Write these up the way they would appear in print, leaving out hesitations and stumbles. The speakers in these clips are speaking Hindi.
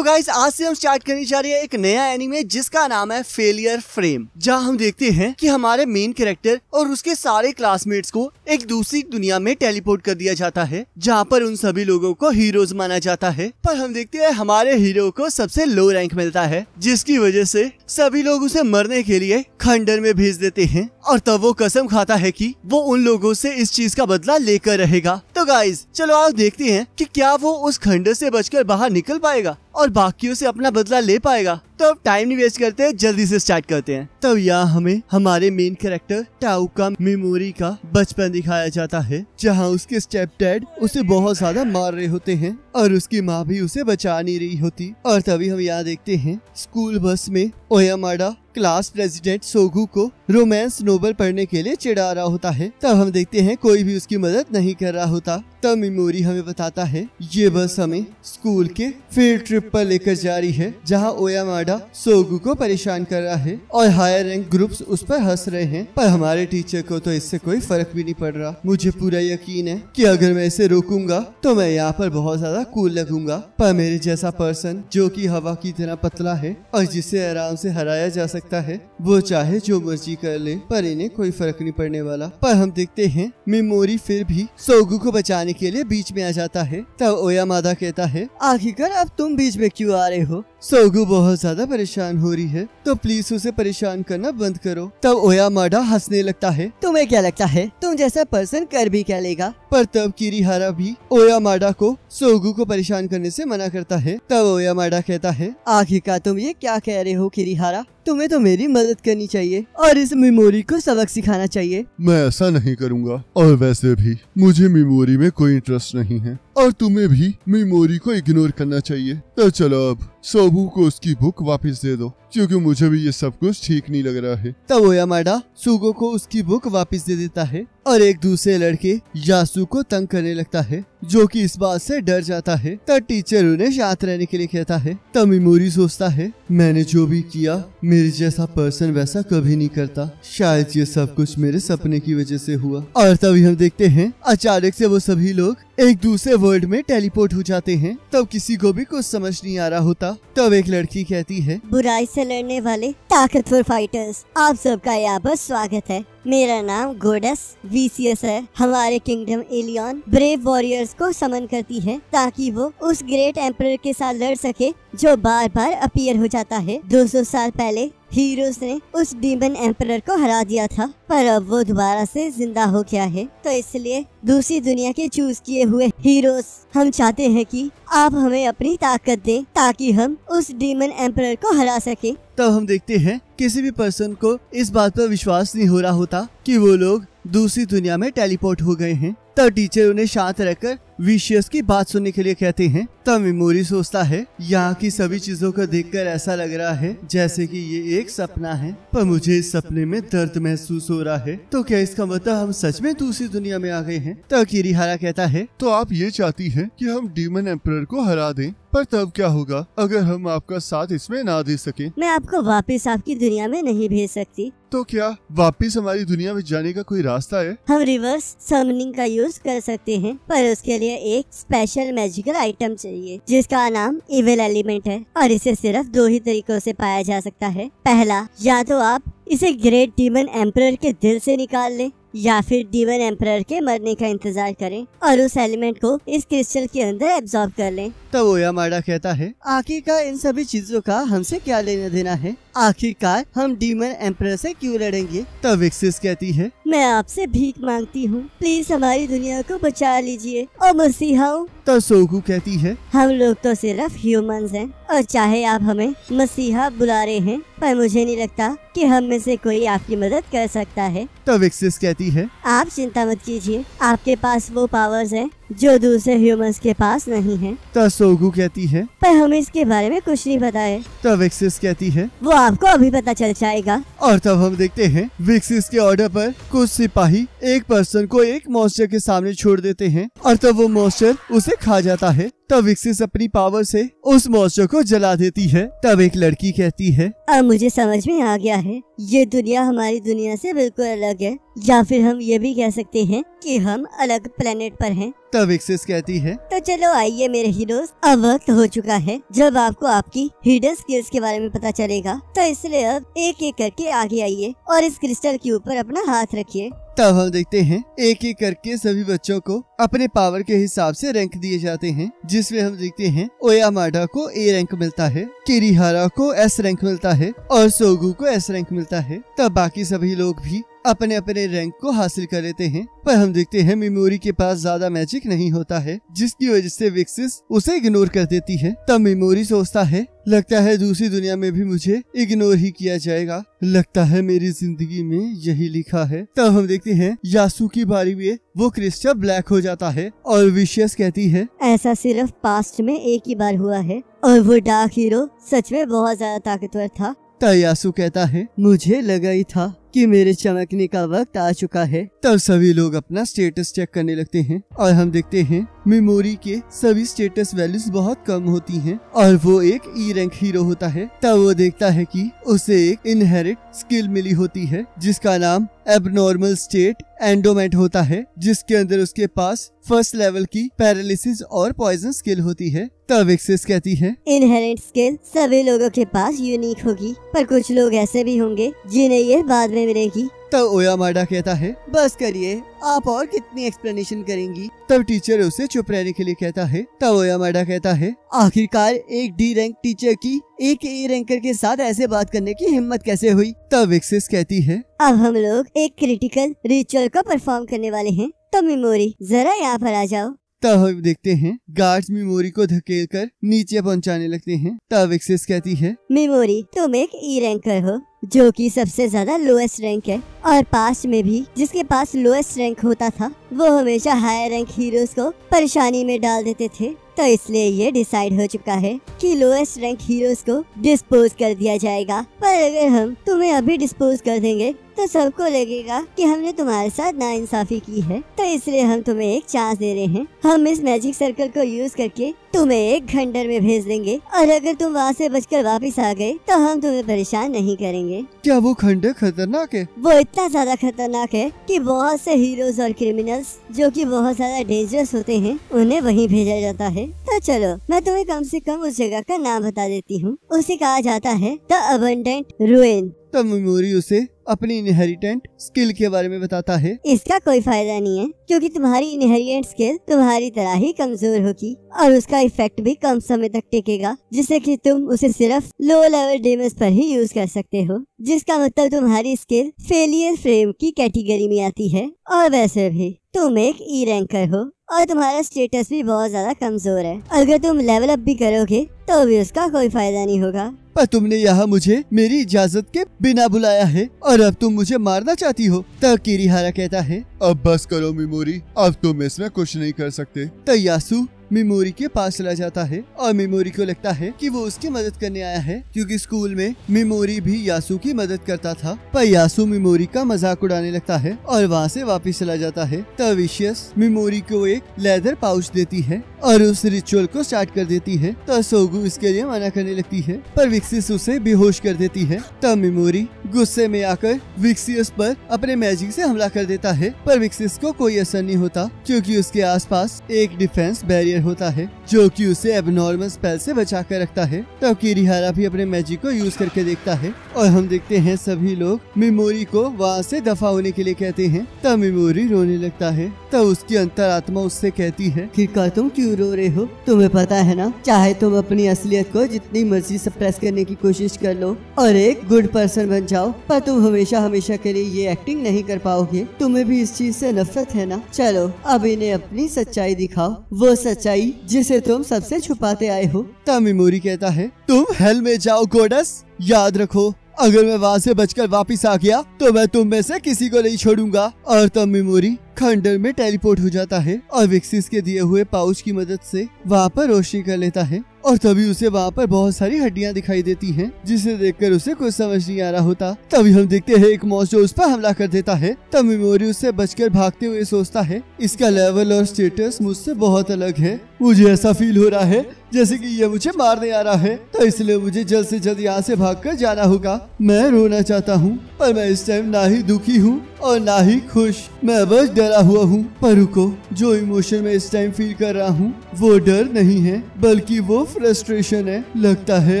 तो गाइस आज से हम स्टार्ट करने जा रहे हैं एक नया एनीमे जिसका नाम है फेलियर फ्रेम, जहां हम देखते हैं कि हमारे मेन कैरेक्टर और उसके सारे क्लासमेट्स को एक दूसरी दुनिया में टेलीपोर्ट कर दिया जाता है, जहां पर उन सभी लोगों को हीरोज माना जाता है। पर हम देखते हैं हमारे हीरो को सबसे लो रैंक मिलता है, जिसकी वजह से सभी लोग उसे मरने के लिए खंडर में भेज देते हैं और तब वो कसम खाता है कि वो उन लोगों से इस चीज का बदला लेकर रहेगा। तो गाइस चलो आप देखते हैं कि क्या वो उस खंडर से बचकर बाहर निकल पाएगा और बाकियों से अपना बदला ले पाएगा। तो अब टाइम नहीं वेस्ट करते हैं, जल्दी से स्टार्ट करते हैं। तब यहाँ हमें हमारे मेन कैरेक्टर टाउ का मेमोरी का बचपन दिखाया जाता है, जहाँ उसके स्टेप डैड उसे बहुत ज्यादा मार रहे होते हैं और उसकी माँ भी उसे बचा नहीं रही होती। और तभी हम यहाँ देखते हैं स्कूल बस में ओयामाडा क्लास प्रेसिडेंट सोगू को रोमांस नोवेल पढ़ने के लिए चिढ़ा रहा होता है। तब हम देखते हैं कोई भी उसकी मदद नहीं कर रहा होता। तब मेमोरी हमें बताता है ये बस हमें स्कूल के फील्ड ट्रिप पर लेकर जा रही है, जहां ओयामाडा सोगू को परेशान कर रहा है और हायर रैंक ग्रुप्स उस पर हंस रहे हैं। पर हमारे टीचर को तो इससे कोई फर्क भी नहीं पड़ रहा। मुझे पूरा यकीन है कि अगर मैं इसे रोकूंगा तो मैं यहाँ पर बहुत ज्यादा कूल लगूंगा। पर मेरे जैसा पर्सन जो कि हवा की तरह पतला है और जिसे आराम से हराया जा सकता है, वो चाहे जो मर्जी कर ले, पर इन्हें कोई फर्क नहीं पड़ने वाला। पर हम देखते हैं मेमोरी फिर भी सोगू को बचाने के लिए बीच में आ जाता है। तब ओयामाडा कहता है आखिरकार अब तुम बीच में क्यों आ रहे हो? सोगू बहुत ज्यादा परेशान हो रही है, तो प्लीज उसे परेशान करना बंद करो। तब ओयामाडा हंसने लगता है, तुम्हें क्या लगता है तुम जैसा पर्सन कर भी क्या लेगा? पर तब किरीहारा भी ओयामाडा को सोगू को परेशान करने से मना करता है। तब ओयामाडा कहता है आखिरकार तुम ये क्या कह रहे हो किरीहारा? तुम्हें तो मेरी मदद करनी चाहिए और इस मेमोरी को सबक सिखाना चाहिए। मैं ऐसा नहीं करूँगा, और वैसे भी मुझे मेमोरी में कोई इंटरेस्ट नहीं है और तुम्हें भी मेमोरी को इग्नोर करना चाहिए। तो चलो अब सोगू को उसकी बुक वापस दे दो, क्योंकि मुझे भी ये सब कुछ ठीक नहीं लग रहा है। तब ओयामाडा सोगू को उसकी बुक वापस दे देता है और एक दूसरे लड़के यासु को तंग करने लगता है, जो कि इस बात से डर जाता है। तब टीचर उन्हें शांत रहने के लिए कहता है। तब मेमोरी सोचता है मैंने जो भी किया मेरे जैसा पर्सन वैसा कभी नहीं करता, शायद ये सब कुछ मेरे सपने की वजह से हुआ। और तभी हम देखते हैं अचानक से वो सभी लोग एक दूसरे वर्ल्ड में टेलीपोर्ट हो जाते हैं। तब किसी को भी कुछ समझ नहीं आ रहा होता। तब एक लड़की कहती है बुराई से लड़ने वाले ताकतवर फाइटर्स, आप सबका यहाँ पर स्वागत है। मेरा नाम गोडेस वीसीएस है। हमारे किंगडम एलियन ब्रेव वॉरियर्स को समन करती है ताकि वो उस ग्रेट एम्परर के साथ लड़ सके जो बार बार अपीयर हो जाता है। 200 साल पहले हीरोज ने उस डीमन एम्परर को हरा दिया था, पर अब वो दोबारा से जिंदा हो गया है। तो इसलिए दूसरी दुनिया के चूज किए हुए हीरोज हम चाहते हैं कि आप हमें अपनी ताकत दें ताकि हम उस डीमन एम्परर को हरा सके। तब हम देखते हैं किसी भी पर्सन को इस बात पर विश्वास नहीं हो रहा होता कि वो लोग दूसरी दुनिया में टेलीपोर्ट हो गए हैं। तब टीचर उन्हें शांत रहकर विशियस की बात सुनने के लिए कहते हैं। तब मेमोरी सोचता है यहाँ की सभी चीजों को देखकर ऐसा लग रहा है जैसे कि ये एक सपना है, पर मुझे इस सपने में दर्द महसूस हो रहा है। तो क्या इसका मतलब हम सच में दूसरी दुनिया में आ गए हैं? तब किरीहारा कहता है तो आप ये चाहती हैं कि हम डीमन एम्परर को हरा दें, पर तब क्या होगा अगर हम आपका साथ इसमें ना दे सके? मैं आपको वापस आपकी दुनिया में नहीं भेज सकती। तो क्या वापस हमारी दुनिया में जाने का कोई रास्ता है? हम रिवर्स समनिंग का यूज कर सकते हैं, पर उसके लिए एक स्पेशल मैजिकल आइटम चाहिए जिसका नाम इविल एलिमेंट है और इसे सिर्फ 2 ही तरीकों से पाया जा सकता है। पहला, या तो आप इसे ग्रेट डीमन एम्परर के दिल से निकाल लें या फिर डीमन एम्परर के मरने का इंतजार करें और उस एलिमेंट को इस क्रिस्टल के अंदर एब्जॉर्ब कर लें। तब ओयामाडा कहता है आखिरकार इन सभी चीजों का हमसे क्या लेना देना है? आखिरकार हम डीमन एम्परर से क्यों लड़ेंगे? तब विक्सिस कहती है मैं आपसे भीख मांगती हूँ, प्लीज हमारी दुनिया को बचा लीजिए और मसीहाओं। तब सोगू कहती है हम लोग तो सिर्फ ह्यूमंस हैं और चाहे आप हमें मसीहा बुला रहे हैं, पर मुझे नहीं लगता कि हम में से कोई आपकी मदद कर सकता है। तब विक्सिस कहती है आप चिंता मत कीजिए, आपके पास वो पावर्स हैं जो दूसरे ह्यूमंस के पास नहीं है। तब सोगू कहती है पर हमें इसके बारे में कुछ नहीं पता है। तब विक्सिस कहती है वो आपको अभी पता चल जाएगा। और तब हम देखते हैं विक्सिस के ऑर्डर पर कुछ सिपाही एक पर्सन को एक मॉन्स्टर के सामने छोड़ देते हैं और तब वो मॉन्स्टर उसे खा जाता है। तब विक्सिस अपनी पावर से उस मॉन्स्टर को जला देती है। तब एक लड़की कहती है, अब मुझे समझ में आ गया है, ये दुनिया हमारी दुनिया से बिल्कुल अलग है, या फिर हम ये भी कह सकते हैं कि हम अलग प्लेनेट पर हैं। तब विक्सिस कहती है, तो चलो आइए मेरे हीरोज, अब वक्त हो चुका है जब आपको आपकी हिडन स्किल्स के बारे में पता चलेगा। तो इसलिए अब एक एक करके आगे आइए और इस क्रिस्टल के ऊपर अपना हाथ रखिए। तब हम देखते हैं एक एक करके सभी बच्चों को अपने पावर के हिसाब से रैंक दिए जाते हैं, जिसमें हम देखते हैं ओयामाडा को ए रैंक मिलता है, किरिहारा को एस रैंक मिलता है और सोगू को एस रैंक मिलता है। तब बाकी सभी लोग भी अपने अपने रैंक को हासिल कर लेते हैं। पर हम देखते हैं मिमोरी के पास ज्यादा मैजिक नहीं होता है, जिसकी वजह से विक्सिस उसे इग्नोर कर देती है। तब मिमोरी सोचता है, लगता है दूसरी दुनिया में भी मुझे इग्नोर ही किया जाएगा, लगता है मेरी जिंदगी में यही लिखा है। तब हम देखते हैं यासु की बारी में वो क्रिस्टल ब्लैक हो जाता है और विशियस कहती है, ऐसा सिर्फ पास्ट में एक ही बार हुआ है और वो डार्क हीरो सच में बहुत ज्यादा ताकतवर था। तब यासु कहता है, मुझे लगा ही था कि मेरे चमकने का वक्त आ चुका है। तब सभी लोग अपना स्टेटस चेक करने लगते हैं और हम देखते हैं मेमोरी के सभी स्टेटस वैल्यूज बहुत कम होती हैं और वो एक ई रैंक हीरो होता है। तब वो देखता है कि उसे एक इनहेरिट स्किल मिली होती है जिसका नाम एबनॉर्मल स्टेट एंडोमेंट होता है, जिसके अंदर उसके पास फर्स्ट लेवल की पैरालिसिस और पॉइजन स्किल होती है। तब विक्सिस कहती है, इनहेरेंट स्किल सभी लोगों के पास यूनिक होगी, पर कुछ लोग ऐसे भी होंगे जिन्हें ये बाद में मिलेगी। तब ओयामाडा कहता है, बस करिए, आप और कितनी एक्सप्लेनेशन करेंगी। तब टीचर उसे चुप रहने के लिए कहता है। तब ओयामाडा कहता है, आखिरकार एक डी रैंक टीचर की एक ए रैंकर के साथ ऐसे बात करने की हिम्मत कैसे हुई। तब विक्सिस कहती है, अब हम लोग एक क्रिटिकल रिचुअल को परफॉर्म करने वाले हैं, तो मेमोरी जरा यहाँ पर आ जाओ। तब हम देखते हैं गार्ड्स मेमोरी को धकेल कर नीचे पहुंचाने लगते हैं। तब विक्सिस कहती है, मेमोरी तुम एक ई रैंकर हो जो कि सबसे ज्यादा लोएस्ट रैंक है, और पास्ट में भी जिसके पास लोएस्ट रैंक होता था वो हमेशा हायर रैंक हीरोज को परेशानी में डाल देते थे। तो इसलिए ये डिसाइड हो चुका है कि लोएस्ट रैंक हीरोज को डिस्पोज कर दिया जाएगा। पर अगर हम तुम्हें अभी डिस्पोज कर देंगे तो सबको लगेगा कि हमने तुम्हारे साथ नाइंसाफी की है। तो इसलिए हम तुम्हें एक चांस दे रहे हैं। हम इस मैजिक सर्कल को यूज करके तुम्हें एक खंडर में भेज देंगे, और अगर तुम वहाँ से बचकर वापस आ गए तो हम तुम्हें परेशान नहीं करेंगे। क्या वो खंडर खतरनाक है? वो इतना ज्यादा खतरनाक है कि बहुत से हीरोज और क्रिमिनल्स जो कि बहुत ज्यादा डेंजरस होते हैं उन्हें वहीं भेजा जाता है। तो चलो मैं तुम्हें कम से कम उस जगह का नाम बता देती हूँ। उसे कहा जाता है द अबंडेंट रुइन। तब मेमोरी उसे अपनी इनहेरिटेंट स्किल के बारे में बताता है। इसका कोई फायदा नहीं है क्योंकि तुम्हारी इनहेरिटेंट स्किल तुम्हारी तरह ही कमजोर होगी और उसका इफेक्ट भी कम समय तक टिकेगा, जिससे कि तुम उसे सिर्फ लो लेवल डेमेज पर ही यूज कर सकते हो, जिसका मतलब तुम्हारी स्किल फेलियर फ्रेम की कैटेगरी में आती है। और वैसे भी तुम एक ई रैंकर हो और तुम्हारा स्टेटस भी बहुत ज्यादा कमजोर है। अगर तुम लेवल अप भी करोगे तो भी उसका कोई फायदा नहीं होगा। पर तुमने यहाँ मुझे मेरी इजाजत के बिना बुलाया है और अब तुम मुझे मारना चाहती हो। तब किरिहारा कहता है, अब बस करो मेमोरी, अब तुम इसमें कुछ नहीं कर सकते। तब यासु मेमोरी के पास चला जाता है और मेमोरी को लगता है कि वो उसकी मदद करने आया है, क्योंकि स्कूल में मेमोरी भी यासु की मदद करता था। पर यासु मेमोरी का मजाक उड़ाने लगता है और वहाँ से वापस चला जाता है। तब विशियस मेमोरी को एक लेदर पाउच देती है और उस रिचुअल को स्टार्ट कर देती है। तो सोगू इसके लिए मना करने लगती है, पर विक्सियस उसे बेहोश कर देती है। तब मेमोरी गुस्से में आकर विक्सियस पर अपने मैजिक से हमला कर देता है, पर विक्सियस को कोई असर नहीं होता क्योंकि उसके आसपास एक डिफेंस बैरियर होता है जो कि उसे एबनॉर्मल स्पेल से बचा कर रखता है। तब किरिहारा भी अपने मैजिक को यूज करके देखता है और हम देखते हैं सभी लोग मेमोरी को वहाँ से दफा होने के लिए कहते हैं। तब मेमोरी रोने लगता है। तब उसकी अंतरात्मा उससे कहती है, खिरका तुम क्यों रो रहे हो? तुम्हें पता है ना, चाहे तुम अपनी असलियत को जितनी मर्जी सप्रेस करने की कोशिश कर लो और एक गुड पर्सन बन जाओ, पर तुम हमेशा हमेशा के लिए ये एक्टिंग नहीं कर पाओगे। तुम्हें भी इस चीज से नफरत है ना? चलो अब इन्हें अपनी सच्चाई दिखाओ, वो सच्चाई जिसे तुम सबसे छुपाते आए हो। तब मेमोरी कहता है, तुम हेल में जाओ गोडस, याद रखो अगर मैं वहाँ से बचकर वापस आ गया तो मैं तुम में से किसी को नहीं छोड़ूंगा। और तब मेमोरी खंडर में टेलीपोर्ट हो जाता है और विक्सिस के दिए हुए पाउच की मदद से वहाँ पर रोशनी कर लेता है। और तभी उसे वहाँ पर बहुत सारी हड्डियाँ दिखाई देती हैं, जिसे देखकर उसे कुछ समझ नहीं आ रहा होता। तभी हम देखते हैं एक मॉन्स्टर उस पर हमला कर देता है। तब मेमोरी उससे बचकर भागते हुए सोचता है इसका लेवल और स्टेटस मुझसे बहुत अलग है। मुझे ऐसा फील हो रहा है जैसे कि ये मुझे मारने आ रहा है, तो इसलिए मुझे जल्द से जल्द यहाँ से भागकर जाना होगा। मैं रोना चाहता हूँ पर मैं इस टाइम ना ही दुखी हूँ और ना ही खुश, मैं बस डरा हुआ हूँ। पर रुको, जो इमोशन मैं इस टाइम फील कर रहा हूँ वो डर नहीं है बल्कि वो फ्रस्ट्रेशन है। लगता है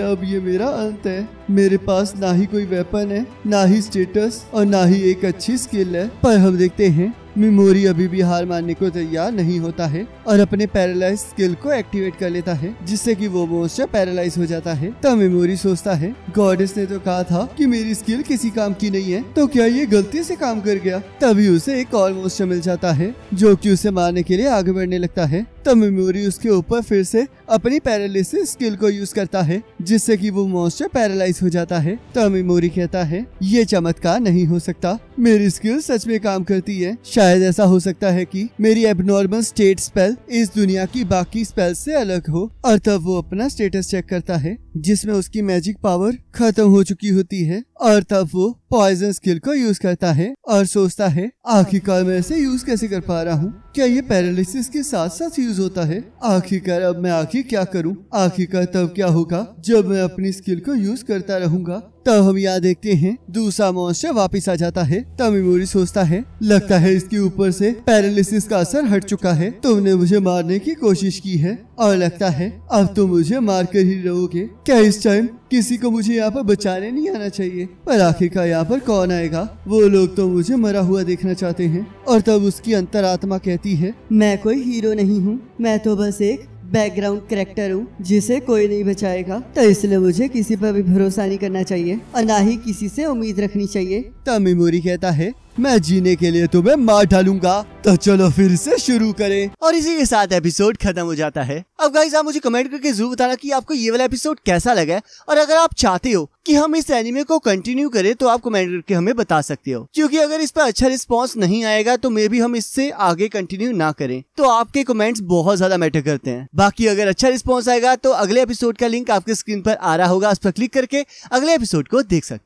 अब ये मेरा अंत है। मेरे पास ना ही कोई वेपन है, ना ही स्टेटस और ना ही एक अच्छी स्किल है। पर हम देखते हैं मेमोरी अभी भी हार मानने को तैयार नहीं होता है और अपने पैरालाइज स्किल को एक्टिवेट कर लेता है, जिससे कि वो मॉन्स्टर पैरालाइज हो जाता है। तब मेमोरी सोचता है गॉडेस ने तो कहा था कि मेरी स्किल किसी काम की नहीं है, तो क्या ये गलती से काम कर गया। तभी उसे एक और मॉन्स्टर मिल जाता है जो कि उसे मारने के लिए आगे बढ़ने लगता है। तब मेमोरी उसके ऊपर फिर से अपनी पैरालिसिस स्किल को यूज करता है, जिससे कि वो मॉन्स्टर पैरालाइज हो जाता है। तब मेमोरी कहता है ये चमत्कार नहीं हो सकता, मेरी स्किल सच में काम करती है। शायद ऐसा हो सकता है कि मेरी एबनॉर्मल स्टेट स्पेल इस दुनिया की बाकी स्पेल से अलग हो। और तब वो अपना स्टेटस चेक करता है, जिसमें उसकी मैजिक पावर खत्म हो चुकी होती है। और तब वो पॉइजन स्किल को यूज करता है और सोचता है आखिरकार मैं इसे यूज कैसे कर पा रहा हूँ। क्या ये पैरालिसिस के साथ साथ यूज होता है? आखिरकार अब मैं आखिर क्या करूँ? आखिरकार तब क्या होगा जब मैं अपनी स्किल को यूज करता रहूंगा। तब हम यहाँ देखते हैं दूसरा मॉन्स्टर वापस आ जाता है। तब मेमोरी सोचता है लगता है इसके ऊपर से पैरालिसिस का असर हट चुका है। तुमने मुझे मारने की कोशिश की है और लगता है अब तो मुझे मार कर ही रहोगे। क्या इस टाइम किसी को मुझे यहाँ पर बचाने नहीं आना चाहिए? पर आखिरकार यहाँ पर कौन आएगा? वो लोग तो मुझे मरा हुआ देखना चाहते हैं। और तब उसकी अंतरात्मा कहती है मैं कोई हीरो नहीं हूँ, मैं तो बस एक बैकग्राउंड कैरेक्टर हूँ जिसे कोई नहीं बचाएगा। तो इसलिए मुझे किसी पर भी भरोसा नहीं करना चाहिए और ना ही किसी से उम्मीद रखनी चाहिए। तब मेमोरी कहता है मैं जीने के लिए तुम्हें मार डालूंगा। तो चलो फिर से शुरू करें। और इसी के साथ एपिसोड खत्म हो जाता है। अब गाइस आप मुझे कमेंट करके जरूर बताना कि आपको ये वाला एपिसोड कैसा लगा है, और अगर आप चाहते हो कि हम इस एनिमे को कंटिन्यू करें तो आप कमेंट करके हमें बता सकते हो, क्योंकि अगर इस पर अच्छा रिस्पांस नहीं आएगा तो मे भी हम इससे आगे कंटिन्यू ना करें। तो आपके कमेंट्स बहुत ज्यादा मैटर करते हैं। बाकी अगर अच्छा रिस्पांस आएगा तो अगले एपिसोड का लिंक आपके स्क्रीन पर आ रहा होगा, उस पर क्लिक करके अगले एपिसोड को देख सकते हैं।